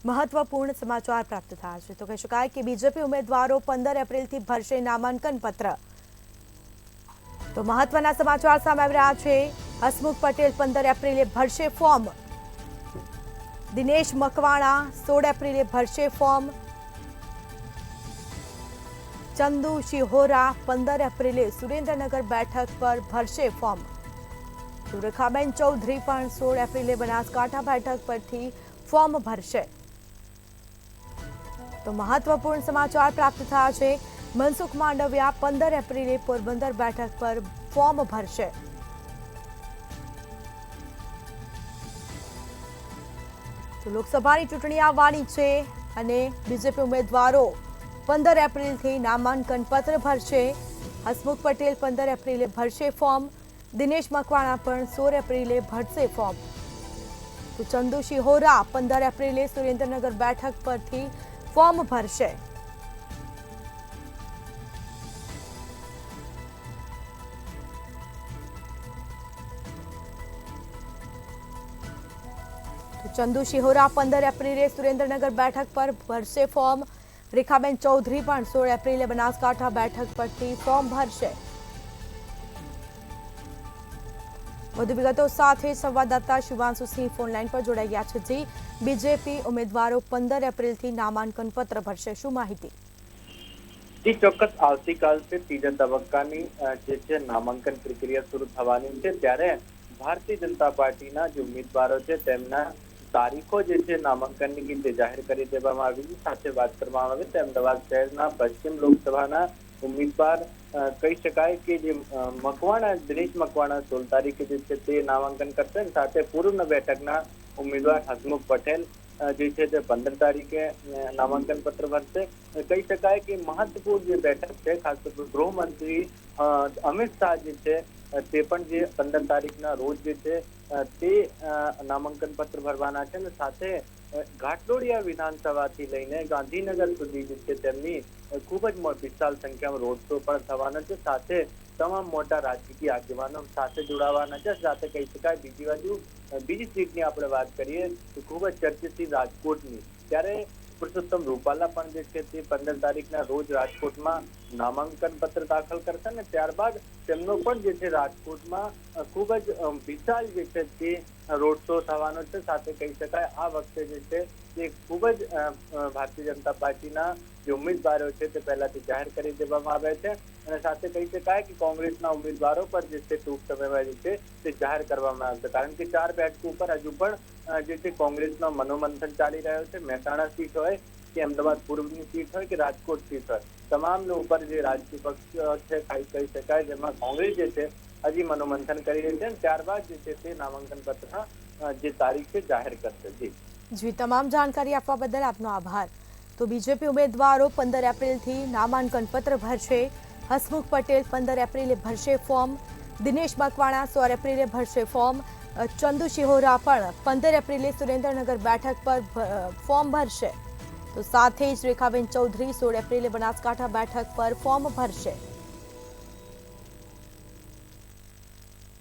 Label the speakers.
Speaker 1: મહત્વપૂર્ણ સમાચાર પ્રાપ્ત થયા છે તો કહી શકાય કે બીજેપી ઉમેદવારો 15 એપ્રિલથી ભરશે નામાંકન પત્ર। તો મહત્વના સમાચાર સામે આવી રહ્યા છે। હસમુખ પટેલ 15 એપ્રિલે ભરશે ફોર્મ। દિનેશ મકવાણા 16 એપ્રિલે ભરશે ફોર્મ। ચંદુ શિહોરા 15 એપ્રિલે સુરેન્દ્રનગર બેઠક પર ભરશે ફોર્મ। તો રેખાબેન ચૌધરી પણ 16 એપ્રિલે બનાસકાંઠા બેઠક પરથી ફોર્મ ભરશે। તો મહત્વપૂર્ણ સમાચાર પ્રાપ્ત થયા છે। મનસુખ માંડવિયા 15 એપ્રિલે પોરબંદર બેઠક પર ફોર્મ ભરશે। તો લોકસભાની ચૂંટણી આવવાની છે અને બીજેપી ઉમેદવારો 15 એપ્રિલથી નામાંકન પત્ર ભરશે। હસમુખ પટેલ 15 એપ્રિલે ભરશે ફોર્મ। દિનેશ મકવાણા પણ 16 એપ્રિલે ભરશે ફોર્મ। તો ચંદુ શિહોરા 15 એપ્રિલે સુરેન્દ્રનગર બેઠક પરથી ફોર્મ ભરશે। ચંદુ શિહોરા 15 એપ્રિલે સુરેન્દ્રનગર બેઠક પર ભરશે ફોર્મ। રેખાબેન ચૌધરી પણ 16 એપ્રિલે બનાસકાંઠા બેઠક પરથી ફોર્મ ભરશે। વધુ વિગતો સાથે સંવાદદાતા શુભાંશુ સિંહ ફોનલાઈન પર જોડાઈ ગયા છે। જી, બીજેપી ઉમેદવારો 15 એપ્રિલથી નામાંકન પત્ર ભરશે, શું માહિતી?
Speaker 2: જી ચોક્કસ આવતીકાલથી ત્રીજા તબક્કાની જે છે નામાંકન પ્રક્રિયા શરૂ થવાની છે ત્યારે ભારતીય જનતા પાર્ટીના જે ઉમેદવારો છે તેમના તારીખો જે છે નામાંકનની જે જાહેર કરી દેવામાં આવી છે। સાથે વાત કરવામાં આવે તો અમદાવાદ શહેરના પશ્ચિમ લોકસભાના ઉમેદવાર કહી શકાય કે જે મકવાણા દિનેશ મકવાણા 16 તારીખે જે છે તે નામાંકન કરશે। સાથે પૂર્વ બેઠકના ઉમેદવાર હસમુખ પટેલ જે છે તે 15 તારીખે નામાંકન પત્ર ભરશે। કહી શકાય કે મહત્વપૂર્ણ જે બેઠક છે ખાસ કરીને ગૃહમંત્રી અમિત શાહ જે છે તે પણ જે 15 તારીખના રોજ જે છે તે નામાંકન પત્ર ભરવાના છે અને સાથે ઘાટલોડિયા વિધાનસભાથી લઈને ગાંધીનગર સુધી જે છે તેમની ખૂબ જ વિશાળ સંખ્યામાં રોડ શો પણ થવાના છે। સાથે તમામ મોટા રાજકીય આગેવાનો સાથે જોડાવાના છે। સાથે કહી શકાય બીજી બાજુ બીજી સીટની આપણે વાત કરીએ તો ખૂબ જ ચર્ચિત રાજકોટની, ત્યારે પુરુષોત્તમ રૂપાલા પણ જે છે તે 15 તારીખના રોજ રાજકોટમાં નામાંકન પત્ર દાખલ કરશે અને ત્યારબાદ તેમનો પણ જે છે રાજકોટમાં ખૂબ જ વિશાળ જે છે તે રોડ શો થવાનો છે। સાથે કહી શકાય આ વખતે જે છે તે ખૂબ જ ભારતીય જનતા પાર્ટીના જે ઉમેદવારો છે તે પહેલાથી જાહેર કરી દેવામાં આવ્યા છે અને સાથે કહી શકાય કે કોંગ્રેસના ઉમેદવારો પર જે છે ટૂંક સમયમાં જે છે તે જાહેર કરવામાં આવશે, કારણ કે 4 બેઠકો ઉપર હજુ પણ જે છે કોંગ્રેસનો મનોમંથન ચાલી રહ્યો છે। મહેસાણા સીટ હોય કે અમદાવાદ પૂર્વની સીટ હોય કે રાજકોટ સીટ હોય, તમામનો ઉપર જે રાજકીય પક્ષ છે કહી શકાય જેમાં કોંગ્રેસ જે છે હજી મનોમંથન કરી રહી છે। ત્યારબાદ જે છે તે નામાંકન પત્રના જે તારીખ છે જાહેર કરશે।
Speaker 1: જી, તમામ જાણકારી આપવા બદલ આપનો આભાર। તો બીજેપી ઉમેદવારો 15 એપ્રિલથી નામાંકન પત્ર ભરશે। હસમુખ પટેલ 15 એપ્રિલે ભરશે ફોર્મ। દિનેશ મકવાણા 16 એપ્રિલે ભરશે ફોર્મ। ચંદુ શિહોરા પણ 15 એપ્રિલે સુરેન્દ્રનગર બેઠક પર ફોર્મ ભરશે। તો સાથે જ રેખાબેન ચૌધરી 16 એપ્રિલે બનાસકાંઠા બેઠક પર ફોર્મ ભરશે।